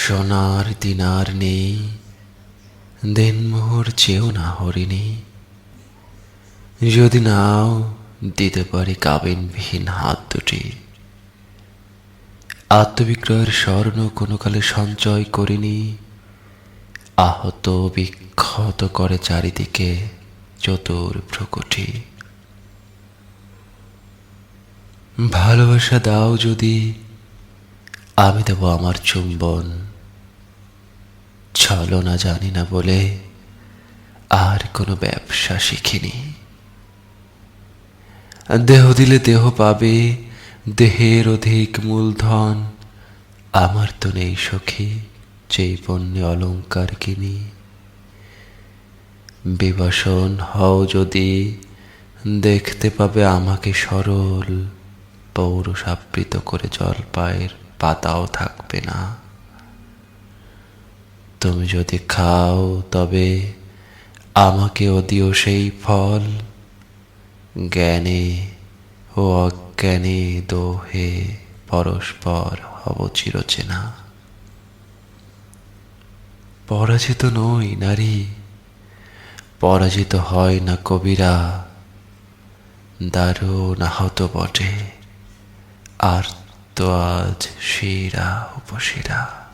সোনার দিনার নেই, দিনমোহর চেয়েও না হরিণী। যদি নাও দিতে পারি কাবিনবিহীন হাত দুটি, আত্মবিক্রয়ের স্বর্ণ কোনো কালে সঞ্চয় করিনি। আহত বিক্ষত করে চারিদিকে চতুর ভ্রুকুটি। ভালোবাসা দাও যদি, আমি দেব আমার চুম্বন। ছলনা জানি না বলে আর কোনো ব্যবসা শিখিনি। দেহ দিলে দেহ পাবে, দেহের অধিক মূলধন। আমার তো নেই সখী, যেই পণ্যে অলংকার কিনি। বিবাসন হও যদি, দেখতে পাবে আমাকে সরল। পৌরসাবৃত করে জলপায়ের পাতাও থাকবে না। তুমি যদি খাও তবে আমাকেও দিও সেই ফল। জ্ঞানে ও অজ্ঞানে দোহে পরস্পর হব চিরচেনা। পরাজিত নই নারী, পরাজিত হয় না কবিরা। দারুণ আহত বটে, আর তো আজ শিরা উপশিরা।